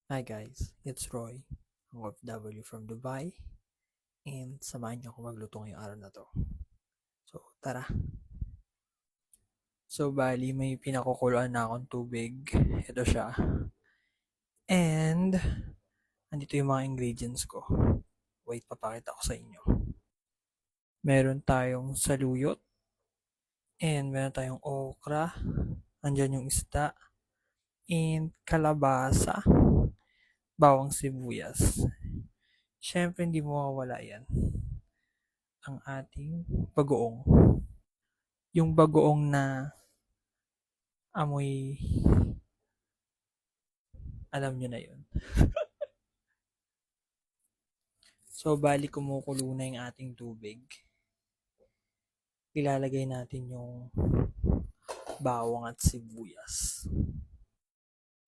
Hi guys, it's Roy, ang OFW from Dubai, and samahan niyo ako magluto ngayong araw na to. So, tara! So, bali may pinakukuluan na akong tubig. Ito siya. And, andito yung mga ingredients ko. Wait, papakita ko sa inyo. Meron tayong saluyot, and meron tayong okra, andyan yung isda, and kalabasa, bawang sibuyas. Siyempre, hindi mo mawawala yan. Ang ating bagoong. Yung bagoong na amoy, alam nyo na yun. So, bali kumukulo na yung ating tubig. Ilalagay natin yung bawang at sibuyas.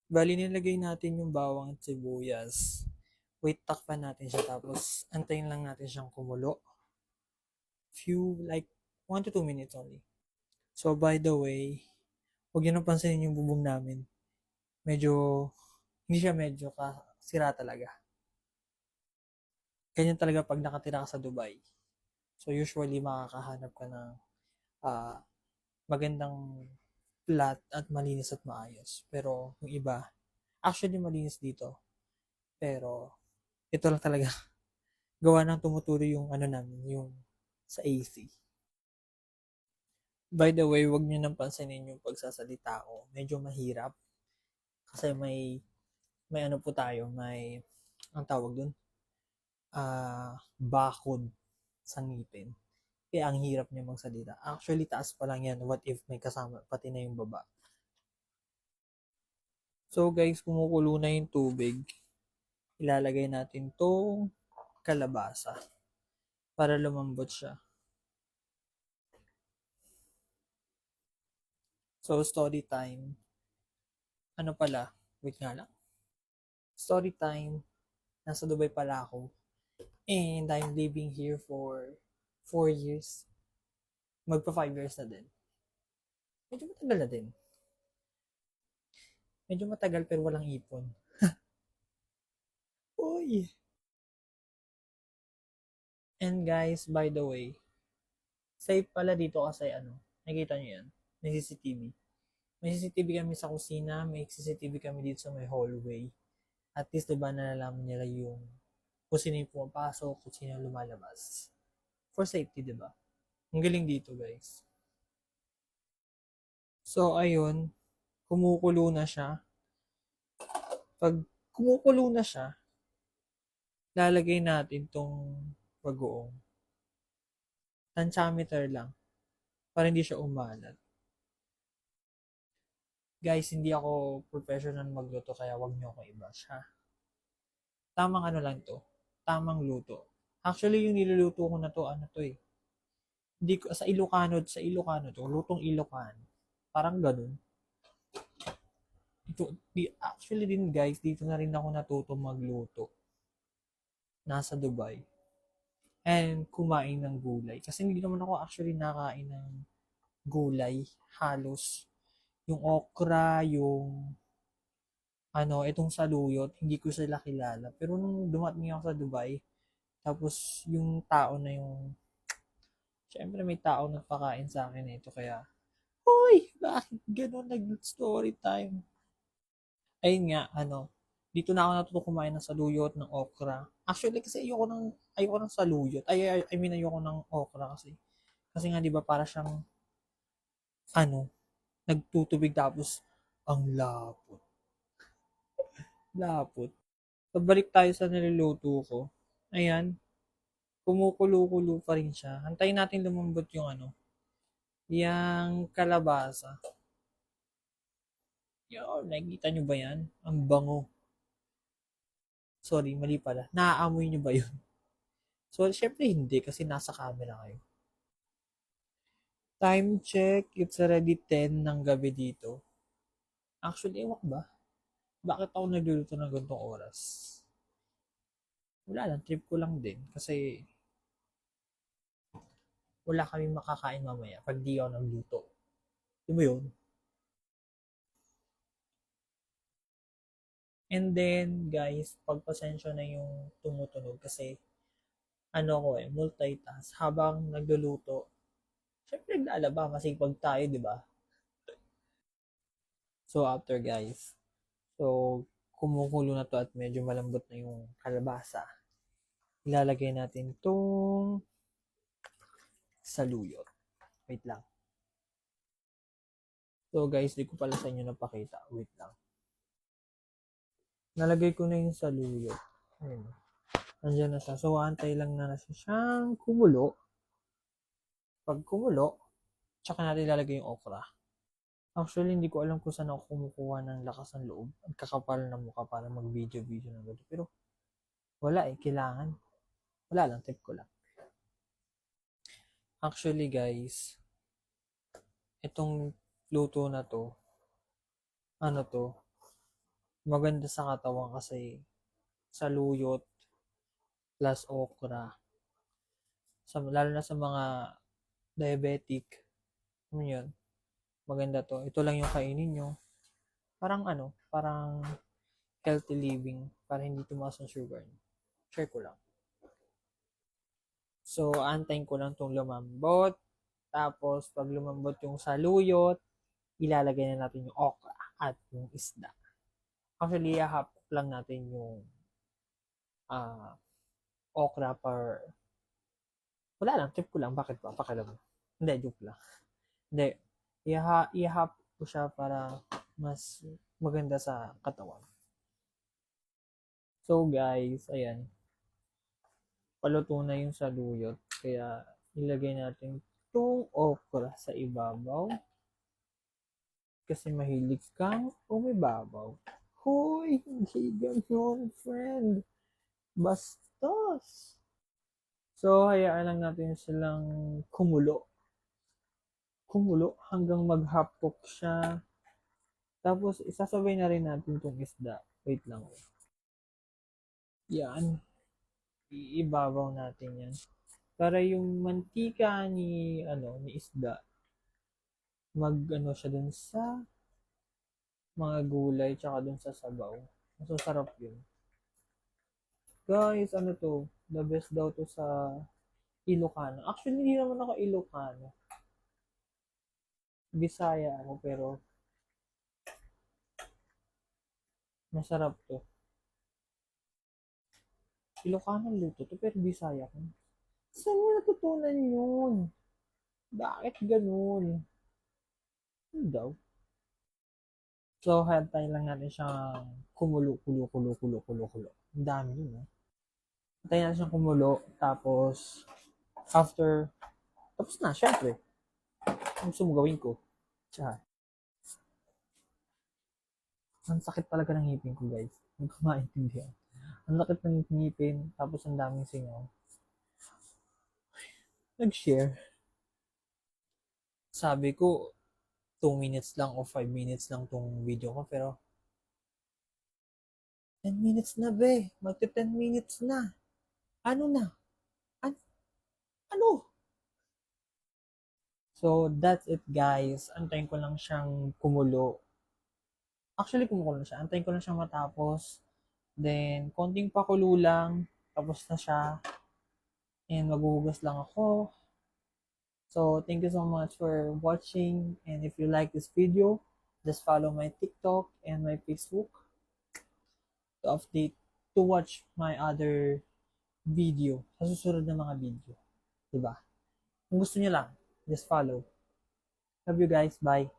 Bali nilagay natin yung bawang at sibuyas. Wait, takpan natin siya tapos antayin lang natin siyang kumulo. Few, like 1 to 2 minutes only. So, by the way, huwag nyo nang pansinin yung bubong namin. Medyo, hindi siya medyo sira talaga. Ganyan talaga pag nakatira ka sa Dubai. So, usually makakahanap ka ng ah, magandang flat at malinis at maayos. Pero yung iba, actually malinis dito. Pero ito lang talaga, gawa ng tumutuloy yung ano namin, yung sa AC. By the way, wag niyo nang pansinin yung pagsasalita ko. Medyo mahirap kasi may ano po tayo, may ang tawag dun, bakod sa ngipin. Kaya ang hirap niya magsalita. Actually, taas pa lang yan. What if may kasama pati na yung baba? So guys, kumukulo na yung tubig. Ilalagay natin tong kalabasa para lumambot siya. So, story time. Ano pala? Wait nga lang. Story time. Nasa Dubai pala ako. And I'm living here for 4 years. Magpa 5 years na din. Medyo matagal na din. Medyo matagal pero walang ipon. Uy! And guys, by the way, safe pala dito kasi ano, nakikita nyo yan, may CCTV. May CCTV kami sa kusina, may CCTV kami dito sa may hallway. At least, diba, nalalaman nila yung kung sino yung pumapasok, kung sino yung lumalabas. For safety, diba? Ang galing dito, guys. So, ayun, kumukulo na siya. Pag kumukulo na siya, lalagay natin tong bagoong. Tantiameter lang, para hindi siya umalat. Guys, hindi ako professional magluto kaya wag niyo ako i-bash ha. Tamang ano lang to, tamang luto. Actually, yung niluluto ko na to, ano to eh. Hindi ko, sa Ilocano to, lutong Ilocano. Parang ganun. Actually din guys, dito na rin ako natuto magluto. Nasa Dubai. And kumain ng gulay. Kasi hindi naman ako actually nakain ng gulay. Halos. Yung okra, yung itong saluyot, hindi ko sila kilala. Pero nung dumating ako sa Dubai, tapos yung tao na yung, syempre may tao nagpakain sa akin ito, kaya, Hoy! Bakit ganun nag-story time? Ayun nga, dito na ako natuto kumain ng saluyot, ng okra. Actually, kasi ayoko ng saluyot. I mean, ayoko ng okra kasi. Kasi nga, di ba, para siyang, ano, nagtutubig tapos, ang lapot. Lapot. Pagbalik tayo sa niluluto ko. Ayan, kumukulo-kulo pa rin siya. Hantayin natin lumambot yung yung kalabasa. Yun, nakikita nyo ba yan? Ang bango. Sorry, mali pala. Naaamoy nyo ba yun? So, syempre hindi kasi nasa camera kayo. Time check, it's already 10 ng gabi dito. Actually, ewan ba? Bakit ako nagluluto ng ganitong oras? Wala lang, trip ko lang din. Kasi wala kaming makakain mamaya pag di ako nagluto. Di ba yun? And then, guys, pagpasensya na yung tumutunog kasi multitask. Habang nagluluto, syempre naglalaba, masipag tayo, di ba? So, after guys, so, kumukulo na to at medyo malambot na yung kalabasa. Ilalagay natin tong saluyot. Wait lang. So, guys, di ko pala sa inyo napakita. Wait lang. Nalagay ko na yung saluyot. Ayun. Nandiyan na siya. So, antay lang na siya siyang kumulo. Pag kumulo, tsaka natin ilalagay yung okra. Actually, hindi ko alam kung saan ako kumukuha ng lakas ng loob. Ang kakapal na mukha para mag-video-video na gano'n. Pero, wala kailangan. Wala lang, tip ko lang. Actually, guys, itong luto na to, maganda sa katawan kasi saluyot plus okra. Lalo na sa mga diabetic, yun, maganda to. Ito lang yung kainin nyo. Parang healthy living para hindi tumaas ang sugar nyo. Share ko lang. So, antayin ko lang tong lumambot. Tapos, pag lumambot yung saluyot, ilalagay na natin yung okra at yung isda. Actually, ihahap lang natin yung okra wala lang, tip ko lang. Bakit ba? Pakialam mo. Hindi, joke lang. Hindi. Ihahap ko siya para mas maganda sa katawan. So, guys, ayan. Paluto na yung saluyot. Kaya, ilagay natin itong okra sa ibabaw. Kasi mahilig kang umibabaw. Hoy, hindi ganyan, friend. Bastos. So, hayaan lang natin silang kumulo. Kumulo hanggang maghapok siya. Tapos, isasabay na rin natin itong isda. Wait lang. Yan. Iibabaw natin yan. Para yung mantika ni isda, siya dun sa mga gulay tsaka dun sa sabaw. Masasarap yun. Guys, the best daw to sa Ilocano. Actually, hindi naman ako Ilocano. Bisaya ako, pero masarap to. Ilocano luto to, pero Bisaya ko. Saan mo natutunan yun? Bakit ganun? Ano daw? So, hantayin lang natin siyang kumulo. Ang dami yun, Hantayin natin siyang kumulo, tapos, tapos na, syempre. Ang gusto mo gawin ko. Tsaka, ang sakit talaga ng ngipin ko, guys. Hindi ko maintindihan. Ang sakit ng ngipin, tapos ang daming singaw. Nag-share. Sabi ko, 2 minutes lang o 5 minutes lang tong video ko, pero 10 minutes na, be. Magti 10 minutes na. Ano na? Ano? So, that's it, guys. Antayin ko lang siyang kumulo. Actually, kumukulo na siya. Antayin ko lang siyang matapos. Then, konting pakulo lang. Tapos na siya. And maghuhugas lang ako. So, thank you so much for watching. And if you like this video, just follow my TikTok and my Facebook to watch my other video sa susunod na mga video. Diba? Kung gusto niyo lang, just follow. Love you guys. Bye.